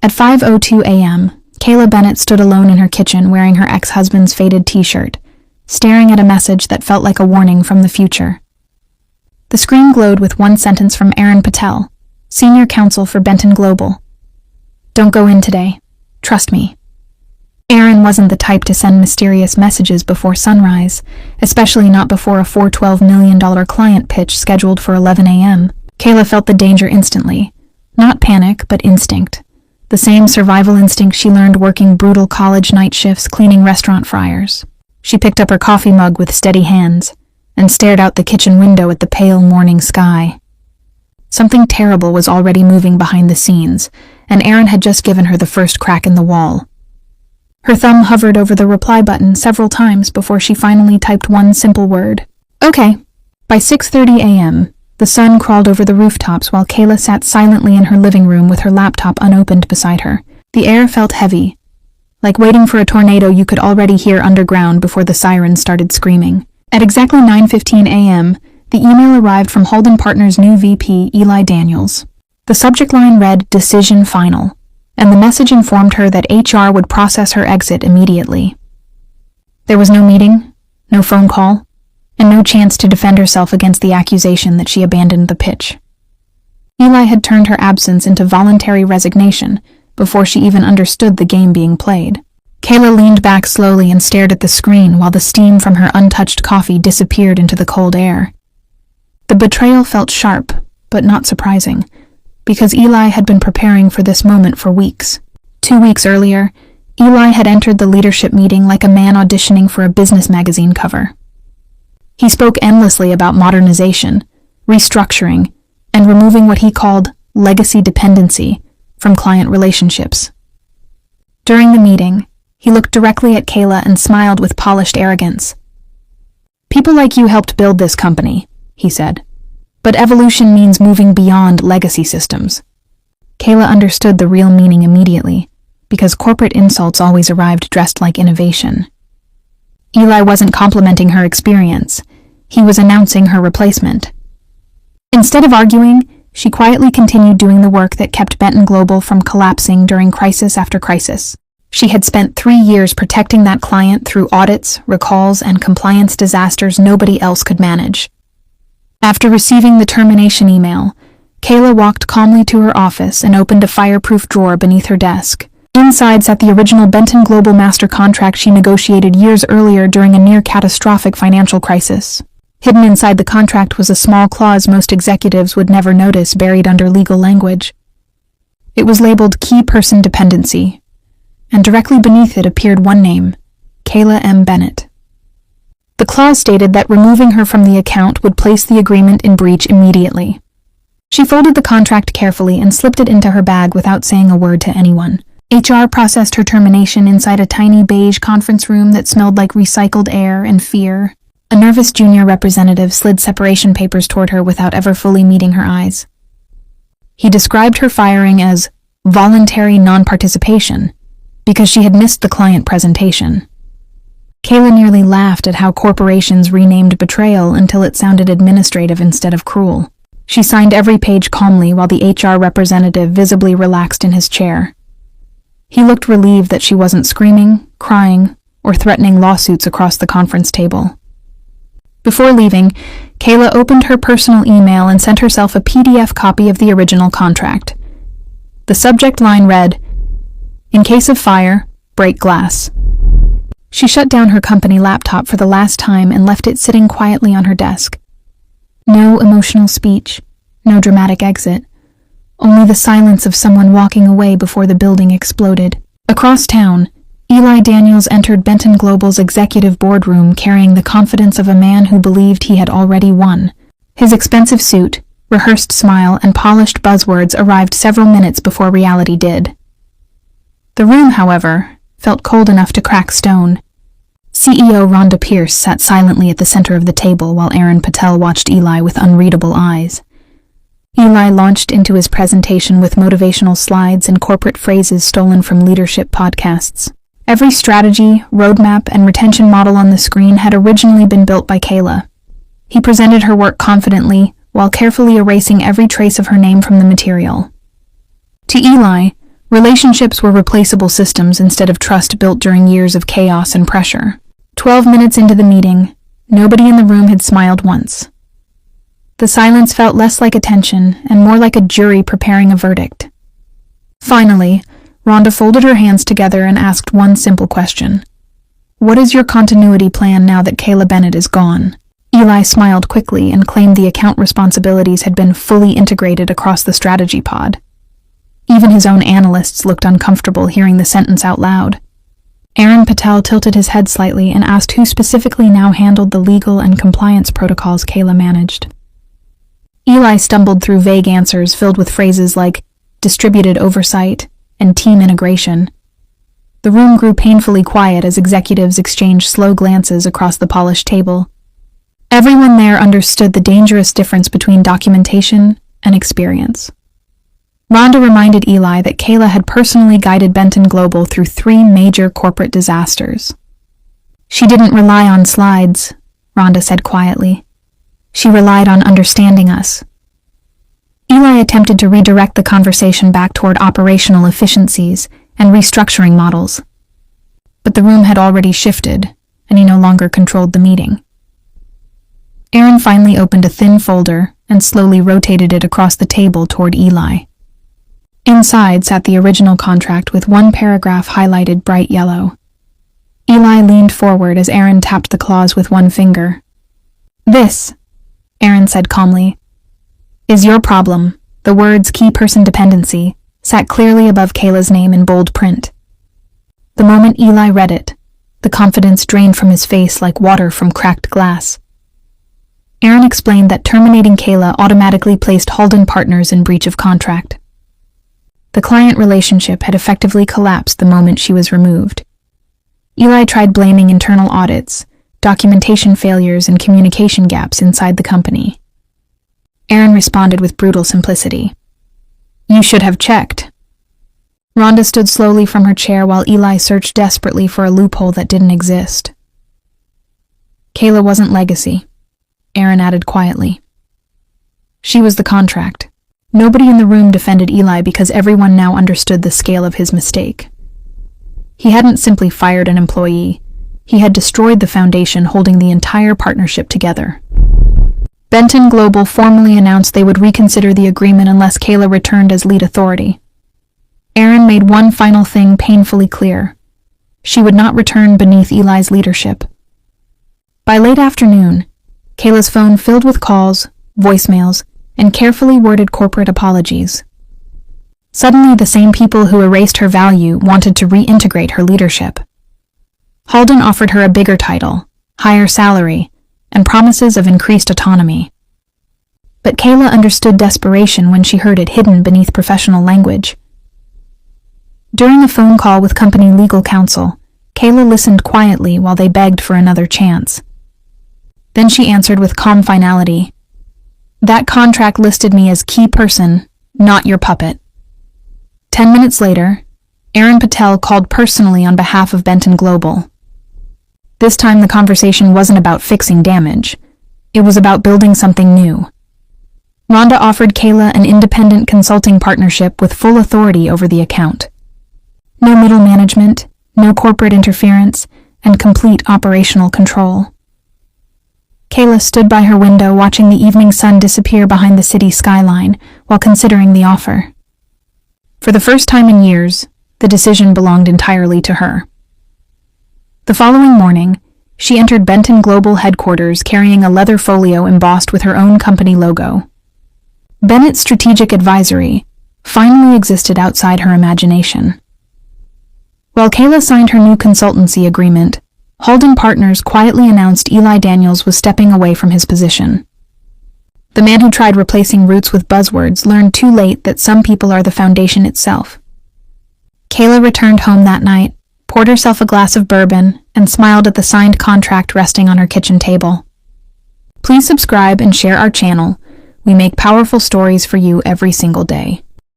At 5:02 a.m., Kayla Bennett stood alone in her kitchen wearing her ex-husband's faded t-shirt, staring at a message that felt like a warning from the future. The screen glowed with one sentence from Aaron Patel, Senior Counsel for Benton Global. "Don't go in today. Trust me." Aaron wasn't the type to send mysterious messages before sunrise, especially not before a $412 million client pitch scheduled for 11 a.m. Kayla felt the danger instantly. Not panic, but instinct. The same survival instinct she learned working brutal college night shifts cleaning restaurant fryers. She picked up her coffee mug with steady hands and stared out the kitchen window at the pale morning sky. Something terrible was already moving behind the scenes, and Aaron had just given her the first crack in the wall. Her thumb hovered over the reply button several times before she finally typed one simple word. "Okay." By 6:30 a.m., the sun crawled over the rooftops while Kayla sat silently in her living room with her laptop unopened beside her. The air felt heavy, like waiting for a tornado you could already hear underground before the sirens started screaming. At exactly 9:15 a.m., the email arrived from Holden Partners' new VP, Eli Daniels. The subject line read, "Decision Final," and the message informed her that HR would process her exit immediately. There was no meeting, no phone call, and no chance to defend herself against the accusation that she abandoned the pitch. Eli had turned her absence into voluntary resignation before she even understood the game being played. Kayla leaned back slowly and stared at the screen while the steam from her untouched coffee disappeared into the cold air. The betrayal felt sharp, but not surprising, because Eli had been preparing for this moment for weeks. 2 weeks earlier, Eli had entered the leadership meeting like a man auditioning for a business magazine cover. He spoke endlessly about modernization, restructuring, and removing what he called legacy dependency from client relationships. During the meeting, he looked directly at Kayla and smiled with polished arrogance. "People like you helped build this company," he said. "But evolution means moving beyond legacy systems." Kayla understood the real meaning immediately, because corporate insults always arrived dressed like innovation. Eli wasn't complimenting her experience. He was announcing her replacement. Instead of arguing, she quietly continued doing the work that kept Benton Global from collapsing during crisis after crisis. She had spent 3 years protecting that client through audits, recalls, and compliance disasters nobody else could manage. After receiving the termination email, Kayla walked calmly to her office and opened a fireproof drawer beneath her desk. Inside sat the original Benton Global master contract she negotiated years earlier during a near-catastrophic financial crisis. Hidden inside the contract was a small clause most executives would never notice buried under legal language. It was labeled Key Person Dependency, and directly beneath it appeared one name, Kayla M. Bennett. The clause stated that removing her from the account would place the agreement in breach immediately. She folded the contract carefully and slipped it into her bag without saying a word to anyone. HR processed her termination inside a tiny beige conference room that smelled like recycled air and fear. A nervous junior representative slid separation papers toward her without ever fully meeting her eyes. He described her firing as voluntary non-participation because she had missed the client presentation. Kayla nearly laughed at how corporations renamed betrayal until it sounded administrative instead of cruel. She signed every page calmly while the HR representative visibly relaxed in his chair. He looked relieved that she wasn't screaming, crying, or threatening lawsuits across the conference table. Before leaving, Kayla opened her personal email and sent herself a PDF copy of the original contract. The subject line read, "In case of fire, break glass." She shut down her company laptop for the last time and left it sitting quietly on her desk. No emotional speech, no dramatic exit. Only the silence of someone walking away before the building exploded. Across town, Eli Daniels entered Benton Global's executive boardroom carrying the confidence of a man who believed he had already won. His expensive suit, rehearsed smile, and polished buzzwords arrived several minutes before reality did. The room, however, felt cold enough to crack stone. CEO Rhonda Pierce sat silently at the center of the table while Aaron Patel watched Eli with unreadable eyes. Eli launched into his presentation with motivational slides and corporate phrases stolen from leadership podcasts. Every strategy, roadmap, and retention model on the screen had originally been built by Kayla. He presented her work confidently, while carefully erasing every trace of her name from the material. To Eli, Relationships were replaceable systems instead of trust built during years of chaos and pressure. 12 minutes into the meeting, nobody in the room had smiled once. The silence felt less like attention and more like a jury preparing a verdict. Finally, Rhonda folded her hands together and asked one simple question. "What is your continuity plan now that Kayla Bennett is gone?" Eli smiled quickly and claimed the account responsibilities had been fully integrated across the strategy pod. Even his own analysts looked uncomfortable hearing the sentence out loud. Aaron Patel tilted his head slightly and asked who specifically now handled the legal and compliance protocols Kayla managed. Eli stumbled through vague answers filled with phrases like distributed oversight and team integration. The room grew painfully quiet as executives exchanged slow glances across the polished table. Everyone there understood the dangerous difference between documentation and experience. Rhonda reminded Eli that Kayla had personally guided Benton Global through 3 major corporate disasters. "She didn't rely on slides," Rhonda said quietly. "She relied on understanding us." Eli attempted to redirect the conversation back toward operational efficiencies and restructuring models. But the room had already shifted, and he no longer controlled the meeting. Aaron finally opened a thin folder and slowly rotated it across the table toward Eli. Inside sat the original contract with one paragraph highlighted bright yellow. Eli leaned forward as Aaron tapped the clause with one finger. "This," Aaron said calmly, "is your problem." The words "key person dependency" sat clearly above Kayla's name in bold print. The moment Eli read it, the confidence drained from his face like water from cracked glass. Aaron explained that terminating Kayla automatically placed Halden Partners in breach of contract. The client relationship had effectively collapsed the moment she was removed. Eli tried blaming internal audits, documentation failures, and communication gaps inside the company. Aaron responded with brutal simplicity. "You should have checked." Rhonda stood slowly from her chair while Eli searched desperately for a loophole that didn't exist. "Kayla wasn't legacy," Aaron added quietly. "She was the contract." Nobody in the room defended Eli because everyone now understood the scale of his mistake. He hadn't simply fired an employee. He had destroyed the foundation holding the entire partnership together. Benton Global formally announced they would reconsider the agreement unless Kayla returned as lead authority. Aaron made one final thing painfully clear. She would not return beneath Eli's leadership. By late afternoon, Kayla's phone filled with calls, voicemails, and carefully worded corporate apologies. Suddenly, the same people who erased her value wanted to reintegrate her leadership. Halden offered her a bigger title, higher salary, and promises of increased autonomy. But Kayla understood desperation when she heard it hidden beneath professional language. During a phone call with company legal counsel, Kayla listened quietly while they begged for another chance. Then she answered with calm finality, "That contract listed me as key person, not your puppet." 10 minutes later, Aaron Patel called personally on behalf of Benton Global. This time the conversation wasn't about fixing damage. It was about building something new. Rhonda offered Kayla an independent consulting partnership with full authority over the account. No middle management, no corporate interference, and complete operational control. Kayla stood by her window watching the evening sun disappear behind the city skyline while considering the offer. For the first time in years, the decision belonged entirely to her. The following morning, she entered Benton Global headquarters carrying a leather folio embossed with her own company logo. Bennett's Strategic Advisory finally existed outside her imagination. While Kayla signed her new consultancy agreement, Halden Partners quietly announced Eli Daniels was stepping away from his position. The man who tried replacing roots with buzzwords learned too late that some people are the foundation itself. Kayla returned home that night, poured herself a glass of bourbon, and smiled at the signed contract resting on her kitchen table. Please subscribe and share our channel. We make powerful stories for you every single day.